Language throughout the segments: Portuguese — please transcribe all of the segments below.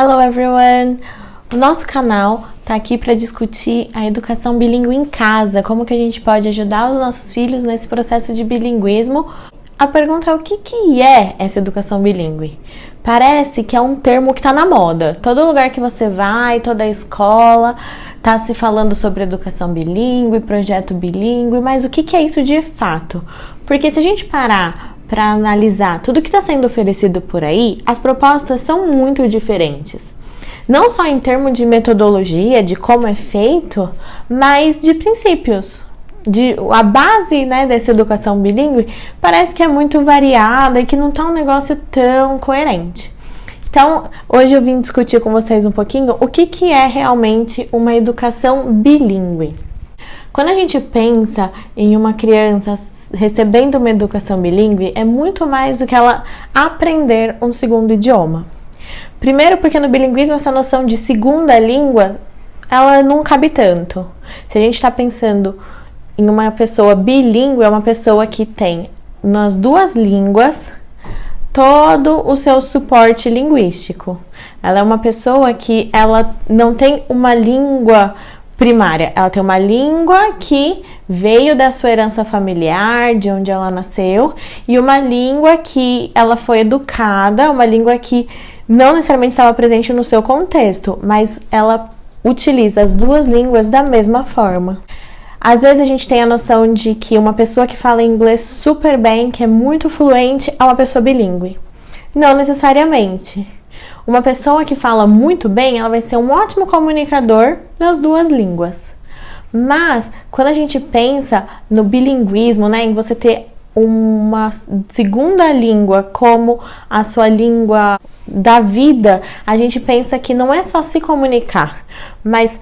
Hello everyone! O nosso canal está aqui para discutir a educação bilíngue em casa, como que a gente pode ajudar os nossos filhos nesse processo de bilinguismo. A pergunta é o que é essa educação bilíngue? Parece que é um termo que está na moda. Todo lugar que você vai, toda escola está se falando sobre educação bilíngue, projeto bilíngue, mas o que é isso de fato? Porque se a gente parar para analisar tudo que está sendo oferecido por aí, as propostas são muito diferentes. Não só em termos de metodologia, de como é feito, mas de princípios. A base, dessa educação bilíngue parece que é muito variada e que não está um negócio tão coerente. Então, hoje eu vim discutir com vocês um pouquinho o que é realmente uma educação bilíngue. Quando a gente pensa em uma criança recebendo uma educação bilíngue, é muito mais do que ela aprender um segundo idioma. Primeiro porque no bilinguismo essa noção de segunda língua, ela não cabe tanto. Se a gente está pensando em uma pessoa bilíngue, é uma pessoa que tem nas duas línguas todo o seu suporte linguístico. Ela é uma pessoa que ela não tem uma língua primária, ela tem uma língua que veio da sua herança familiar, de onde ela nasceu, e uma língua que ela foi educada, uma língua que não necessariamente estava presente no seu contexto, mas ela utiliza as duas línguas da mesma forma. Às vezes a gente tem a noção de que uma pessoa que fala inglês super bem, que é muito fluente, é uma pessoa bilíngue. Não necessariamente. Uma pessoa que fala muito bem, ela vai ser um ótimo comunicador nas duas línguas. Mas, quando a gente pensa no bilinguismo, em você ter uma segunda língua como a sua língua da vida, a gente pensa que não é só se comunicar, mas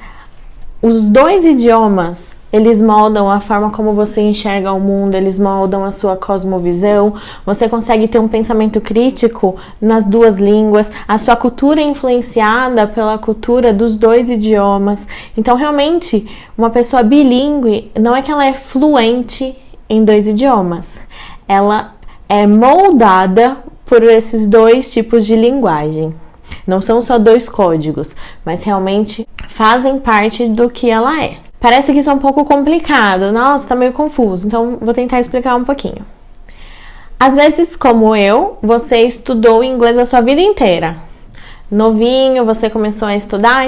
os dois idiomas, eles moldam a forma como você enxerga o mundo, eles moldam a sua cosmovisão, você consegue ter um pensamento crítico nas duas línguas, a sua cultura é influenciada pela cultura dos dois idiomas. Então, realmente, uma pessoa bilíngue, não é que ela é fluente em dois idiomas, ela é moldada por esses dois tipos de linguagem. Não são só dois códigos, mas realmente fazem parte do que ela é. Parece que isso é um pouco complicado, nossa, tá meio confuso, então vou tentar explicar um pouquinho. Às vezes, como eu, você estudou inglês a sua vida inteira. Novinho, você começou a estudar.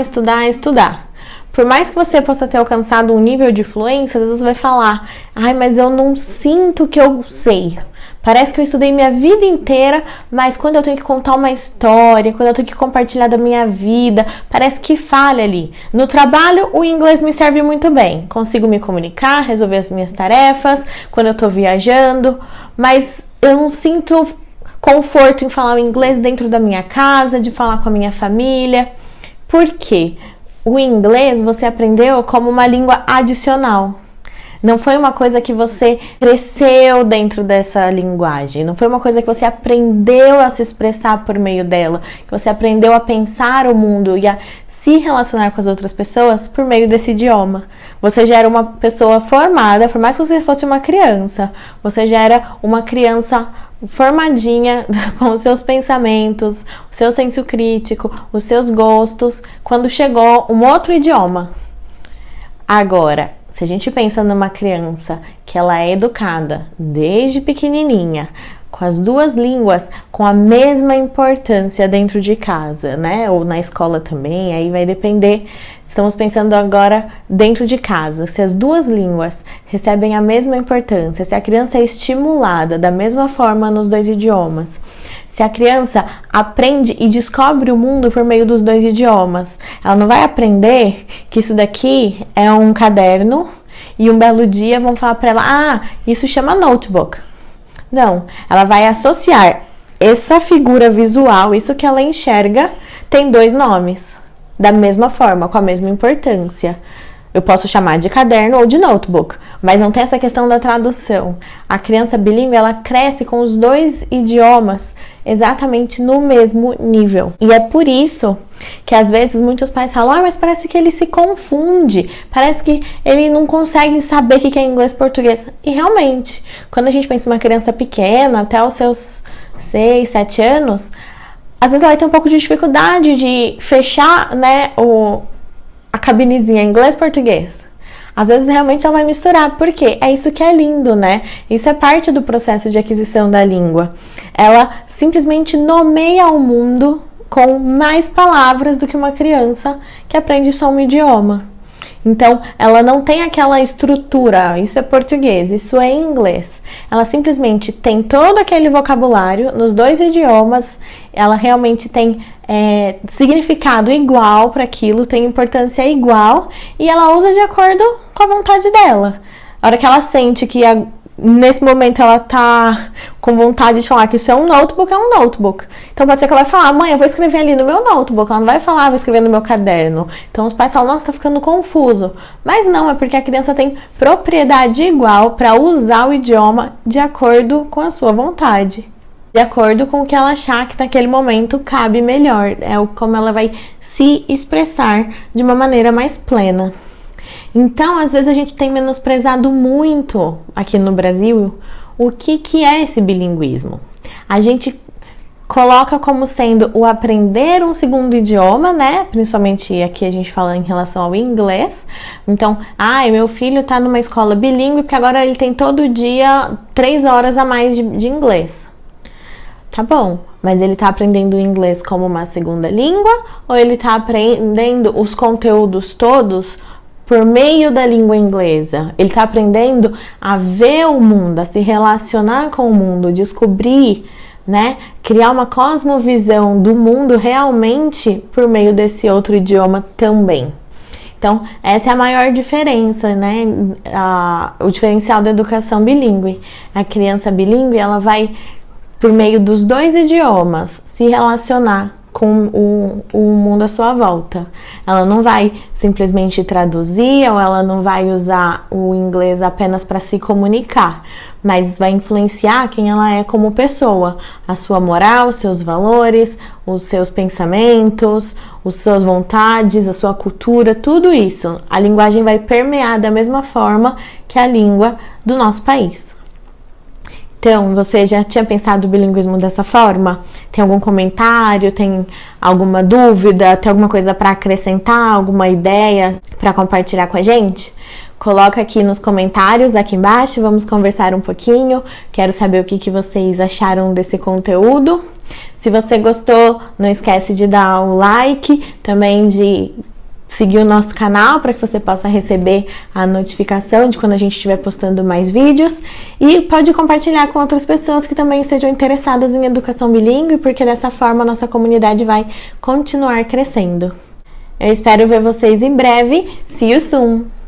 Por mais que você possa ter alcançado um nível de fluência, às vezes você vai falar, mas eu não sinto que eu sei. Parece que eu estudei minha vida inteira, mas quando eu tenho que contar uma história, quando eu tenho que compartilhar da minha vida, parece que falha ali. No trabalho, o inglês me serve muito bem. Consigo me comunicar, resolver as minhas tarefas, quando eu tô viajando, mas eu não sinto conforto em falar o inglês dentro da minha casa, de falar com a minha família. Por quê? O inglês você aprendeu como uma língua adicional. Não foi uma coisa que você cresceu dentro dessa linguagem. Não foi uma coisa que você aprendeu a se expressar por meio dela. Que você aprendeu a pensar o mundo e a se relacionar com as outras pessoas por meio desse idioma. Você já era uma pessoa formada, por mais que você fosse uma criança. Você já era uma criança formadinha com os seus pensamentos, o seu senso crítico, os seus gostos, quando chegou um outro idioma. Agora, se a gente pensa numa criança que ela é educada desde pequenininha, com as duas línguas, com a mesma importância dentro de casa, ou na escola também, aí vai depender. Estamos pensando agora dentro de casa, se as duas línguas recebem a mesma importância, se a criança é estimulada da mesma forma nos dois idiomas, se a criança aprende e descobre o mundo por meio dos dois idiomas, ela não vai aprender que isso daqui é um caderno e um belo dia vão falar para ela, isso chama notebook. Não, ela vai associar essa figura visual, isso que ela enxerga, tem dois nomes, da mesma forma, com a mesma importância. Eu posso chamar de caderno ou de notebook, mas não tem essa questão da tradução. A criança bilíngue, ela cresce com os dois idiomas exatamente no mesmo nível. E é por isso que às vezes muitos pais falam, mas parece que ele se confunde, parece que ele não consegue saber o que é inglês e português. E realmente, quando a gente pensa em uma criança pequena, até os seus 6, 7 anos, às vezes ela vai ter um pouco de dificuldade de fechar, né, a cabinezinha inglês-português. Às vezes realmente ela vai misturar, porque é isso que é lindo, né? Isso é parte do processo de aquisição da língua. Ela simplesmente nomeia o mundo com mais palavras do que uma criança que aprende só um idioma. Então, ela não tem aquela estrutura, isso é português, isso é inglês. Ela simplesmente tem todo aquele vocabulário nos dois idiomas, ela realmente tem significado igual para aquilo, tem importância igual e ela usa de acordo com a vontade dela. A hora que ela sente que nesse momento ela tá com vontade de falar que isso é um notebook, é um notebook. Então pode ser que ela vai falar, mãe, eu vou escrever ali no meu notebook. Ela não vai falar, vou escrever no meu caderno. Então os pais falam, nossa, tá ficando confuso. Mas não, é porque a criança tem propriedade igual para usar o idioma de acordo com a sua vontade. De acordo com o que ela achar que naquele momento cabe melhor. É como ela vai se expressar de uma maneira mais plena. Então, às vezes a gente tem menosprezado muito aqui no Brasil o que é esse bilinguismo. A gente coloca como sendo o aprender um segundo idioma, né? Principalmente aqui a gente fala em relação ao inglês. Então, meu filho tá numa escola bilíngue porque agora ele tem todo dia 3 horas a mais de inglês. Tá bom, mas ele tá aprendendo inglês como uma segunda língua ou ele tá aprendendo os conteúdos todos por meio da língua inglesa? Ele está aprendendo a ver o mundo, a se relacionar com o mundo, descobrir, né? Criar uma cosmovisão do mundo realmente por meio desse outro idioma também. Então, essa é a maior diferença, né? O diferencial da educação bilíngue. A criança bilíngue, ela vai, por meio dos dois idiomas, se relacionar com o mundo à sua volta. Ela não vai simplesmente traduzir ou ela não vai usar o inglês apenas para se comunicar, mas vai influenciar quem ela é como pessoa, a sua moral, os seus valores, os seus pensamentos, as suas vontades, a sua cultura, tudo isso. A linguagem vai permear da mesma forma que a língua do nosso país. Então, você já tinha pensado o bilinguismo dessa forma? Tem algum comentário? Tem alguma dúvida? Tem alguma coisa para acrescentar? Alguma ideia para compartilhar com a gente? Coloca aqui nos comentários, aqui embaixo, vamos conversar um pouquinho. Quero saber o que vocês acharam desse conteúdo. Se você gostou, não esquece de dar o like, também de seguir o nosso canal para que você possa receber a notificação de quando a gente estiver postando mais vídeos e pode compartilhar com outras pessoas que também estejam interessadas em educação bilíngue, porque dessa forma a nossa comunidade vai continuar crescendo. Eu espero ver vocês em breve. See you soon!